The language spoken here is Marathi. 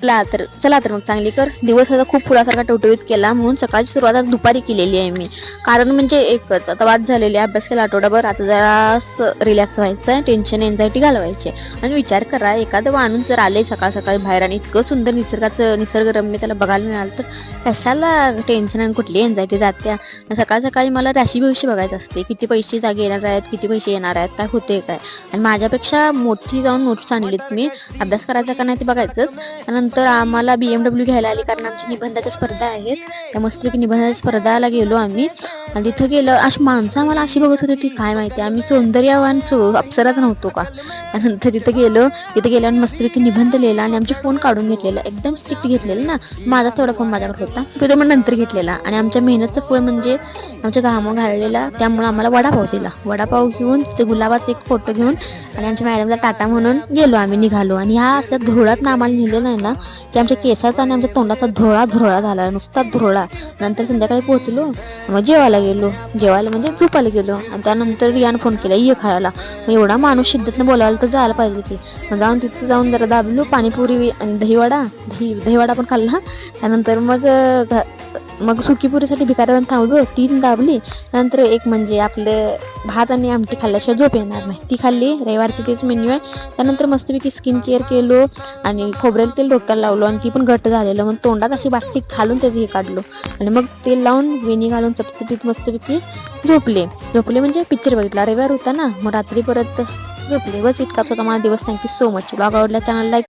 चला तर मग चांगली कर. दिवस आता खूप फुलासारखा टवटवीत केला, म्हणून सकाळची सुरुवात आज दुपारी केलेली आहे मी. कारण म्हणजे एकच, आता वाद झालेली, अभ्यास केला आठवडाभर, आता जरा रिलॅक्स व्हायचं आहे, टेन्शन एन्झायटी घालवायची. आणि विचार करा, एखादं माणूस जर आले सकाळ सकाळी बाहेर आणि इतकं सुंदर निसर्गरम्य त्याला बघायला मिळालं, तर कशाला टेन्शन आणि कुठली एन्झायटी जात्या. सकाळ सकाळी मला राशी भविष्य बघायचं असते, किती पैसे जागे येणार आहेत, किती पैसे येणार आहेत, काय होते काय. आणि माझ्यापेक्षा मोठी जाऊन नोट्स आणलीत मी, अभ्यास करायचा का नाही ते बघायचंच. त्यानंतर आम्हाला BMW घ्यायला आली, कारण आमची निबंधाच्या स्पर्धा आहेत. त्या मस्तपैकी निबंधाच्या स्पर्धाला गेलो आम्ही. आणि तिथं गेलं, अशी माणसं आम्हाला अशी बघत होती ती काय माहिती, आम्ही सौंदर्यवान अप्सराच नव्हतो का. त्यानंतर तिथं गेल्यावर मस्तपैकी निबंध लिहिला आणि आमचे फोन काढून घेतलेला, एकदम स्ट्रिक्ट घेतलेलं ना. माझा तेवढा फोन माझ्याकडे होता, तो मग नंतर घेतलेला. आणि आमच्या मेहनतचं फळ म्हणजे आमच्या घामं घाललेला, त्यामुळे आम्हाला वडापाव दिला. वडापाव घेऊन तिथे गुलाबाचा एक फोटो घेऊन आणि आमच्या मॅडमला टाटा म्हणून गेलो आम्ही, निघालो. आणि ह्या असल्या धुरळात आम्हाला लिहिलं नाही ना, की आमच्या केसाचा आणि आमच्या तोंडाचा धुरळा झाला, नुसता धुरळा. नंतर संध्याकाळी पोहोचलो, मग जेवायला म्हणजे झोपायला गेलो. आणि त्यानंतर रियानं फोन केला ये खायला. मग एवढा माणूस शिद्दतनं बोलायला तर जायला पाहिजे की. मग तिथे जाऊन जरा दाबलो, पाणीपुरी आणि दहीवडा पण खाल्ला. त्यानंतर मग सुकीपुरीसाठी भिकाऱ्यावर थांबलो, 3 दाबली. नंतर एक म्हणजे आपलं भात आणि आमटी खाल्ल्याशिवाय झोप येणार नाही, ती खाल्ली. रविवारची तेच मेन्यू आहे. त्यानंतर मस्तपैकी स्किन केअर केलो आणि खोबरेल तेल डोक्याला लावलो, आणि ती पण घट्ट झालेलं. मग तोंडात अशी बाटली घालून त्याचं हे काढलो, आणि मग तेल लावून वेणी घालून चपचपीत मस्तपैकी झोपले म्हणजे पिक्चर बघितला. रविवार होता ना, मग रात्री परत झोपले. बस इतकाच होता माझा दिवस. Thank you so much. ब्लॉग आवडला, चॅनल लाईक